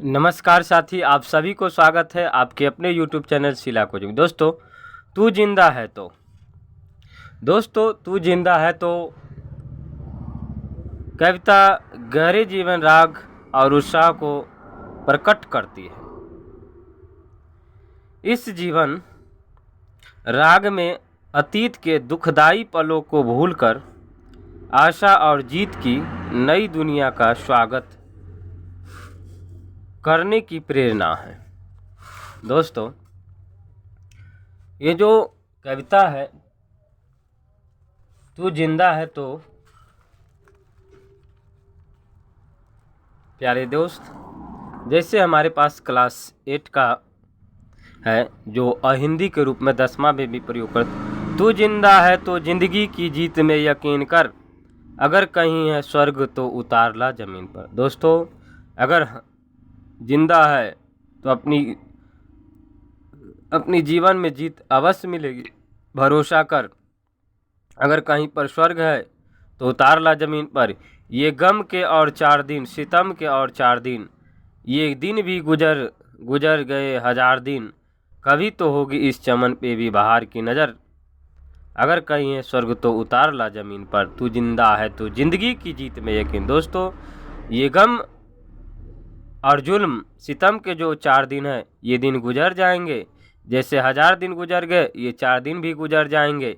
नमस्कार साथी, आप सभी को स्वागत है आपके अपने YouTube चैनल शीला कोचिंग। दोस्तों, तू जिंदा है तो कविता गहरे जीवन राग और उत्साह को प्रकट करती है। इस जीवन राग में अतीत के दुखदाई पलों को भूलकर आशा और जीत की नई दुनिया का स्वागत करने की प्रेरणा है। दोस्तों, ये जो कविता है तू जिंदा है तो प्यारे दोस्त, जैसे हमारे पास क्लास 8 का है जो अहिंदी के रूप में 10वां में भी प्रयोग कर, तू जिंदा है तो जिंदगी की जीत में यकीन कर, अगर कहीं है स्वर्ग तो उतार ला जमीन पर। दोस्तों, अगर जिंदा है तो अपनी जीवन में जीत अवश्य मिलेगी, भरोसा कर। अगर कहीं पर स्वर्ग है तो उतार ला जमीन पर। ये गम के और 4 दिन, सितम के और 4 दिन, ये दिन भी गुजर गए 1000 दिन, कभी तो होगी इस चमन पे भी बहार की नज़र। अगर कहीं है स्वर्ग तो उतार ला जमीन पर, तू जिंदा है तो जिंदगी की जीत में यकीन। दोस्तों, ये गम और जुल्म सितम के जो 4 दिन है, ये दिन गुजर जाएंगे। जैसे 1000 दिन गुजर गए, ये 4 दिन भी गुजर जाएंगे।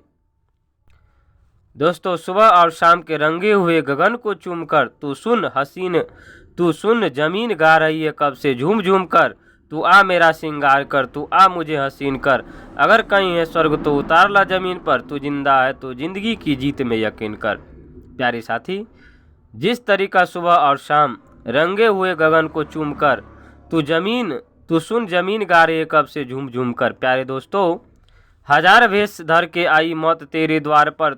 दोस्तों, सुबह और शाम के रंगे हुए गगन को चूमकर तू सुन जमीन गा रही है कब से झूम झूम कर, तू आ मेरा श्रृंगार कर, तू आ मुझे हसीन कर, अगर कहीं है स्वर्ग तो उतार ला जमीन पर, तू जिंदा है तो जिंदगी की जीत में यकीन कर। प्यारे साथी, जिस तरीका सुबह और शाम रंगे हुए गगन को चूमकर तू सुन जमीन गा रही है कब से झूम झूम कर। प्यारे दोस्तों, 1000 भेष धर के आई मौत तेरे द्वार पर,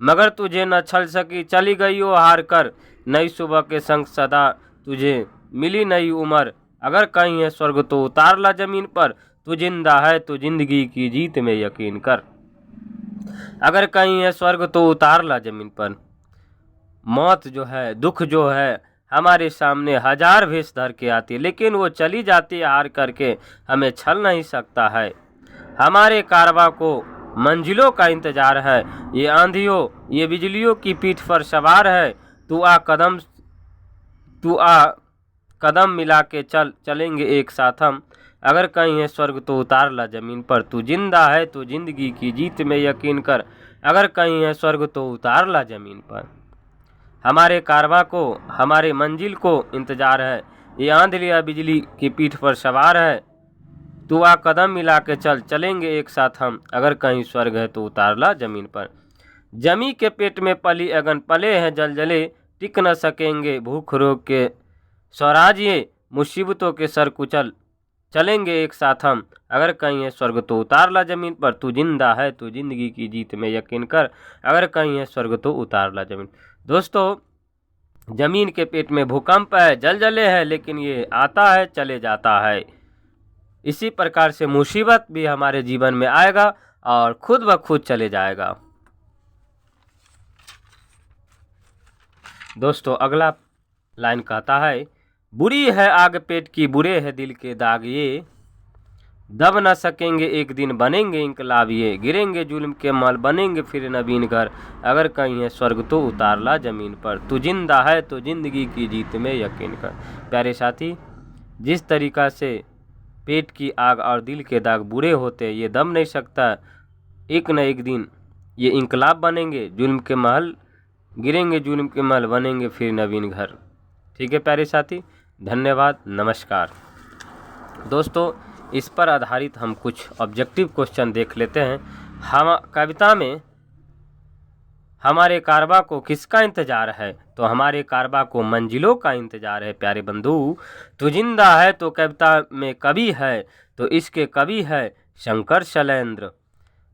मगर तुझे न छल सकी, चली गई वो हार कर, नई सुबह के संग सदा तुझे मिली नई उम्र, अगर कहीं है स्वर्ग तो उतार ला जमीन पर, तू जिंदा है तो जिंदगी की जीत में यकीन कर। अगर कहीं है स्वर्ग तो उतार ला जमीन पर। मौत जो है, दुख जो है, हमारे सामने 1000 भेष धर के आती है, लेकिन वो चली जाती है हार करके, हमें छल नहीं सकता है। हमारे कारवां को मंजिलों का इंतजार है, ये आंधियों ये बिजलियों की पीठ पर सवार है, तू आ कदम मिला के चलेंगे एक साथ हम, अगर कहीं है स्वर्ग तो उतार ला जमीन पर, तू जिंदा है तो जिंदगी की जीत में यकीन कर, अगर कहीं है स्वर्ग तो उतार ला जमीन पर। हमारे कारवां को हमारे मंजिल को इंतजार है, ये आंधी या बिजली की पीठ पर सवार है, तू आ कदम मिला के चलेंगे एक साथ हम, अगर कहीं स्वर्ग है तो उतार ला जमीन पर। जमी के पेट में पली अगन पले हैं जले, टिक न सकेंगे भूख रोग के स्वराज्य, मुसीबतों के सर कुचल चलेंगे एक साथ हम, अगर कहीं है स्वर्ग तो उतार ला जमीन पर, तू जिंदा है तो जिंदगी की जीत में यकीन कर, अगर कहीं है स्वर्ग तो उतार ला जमीन। दोस्तों, जमीन के पेट में भूकंप है, जले है, लेकिन ये आता है चले जाता है। इसी प्रकार से मुसीबत भी हमारे जीवन में आएगा और खुद ब खुद चले जाएगा। दोस्तों, अगला लाइन कहता है, बुरी है आग पेट की, बुरे है दिल के दाग, ये दब न सकेंगे एक दिन बनेंगे इंकलाब, ये गिरेंगे जुल्म के महल बनेंगे फिर नवीन घर, अगर कहीं है स्वर्ग तो उतार ला जमीन पर, तू जिंदा है तो जिंदगी की जीत में यकीन कर। प्यारे साथी, जिस तरीका से पेट की आग और दिल के दाग बुरे होते, ये दम नहीं सकता, एक न एक दिन ये इंकलाब बनेंगे, जुल्म के महल गिरेंगे, जुल्म के महल बनेंगे फिर नवीन घर। ठीक है प्यारे साथी, धन्यवाद, नमस्कार। दोस्तों, इस पर आधारित हम कुछ ऑब्जेक्टिव क्वेश्चन देख लेते हैं। हम कविता में हमारे कारवां को किसका इंतजार है, तो हमारे कारवां को मंजिलों का इंतजार है। प्यारे बंधु, तू जिंदा है तो कविता में कवि है, तो इसके कवि है शंकर शैलेंद्र।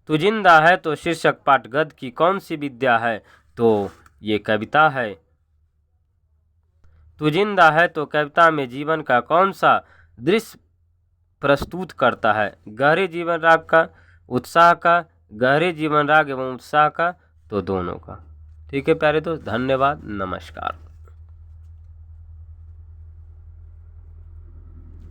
तू जिंदा है तो शीर्षक पाठ गद्य की कौन सी विद्या है, तो ये कविता है। तू जिंदा है तो कविता में जीवन का कौन सा दृश्य प्रस्तुत करता है, गहरे जीवन राग का, उत्साह का, गहरे जीवन राग एवं उत्साह का, तो दोनों का। ठीक है प्यारे दोस्त, धन्यवाद, नमस्कार।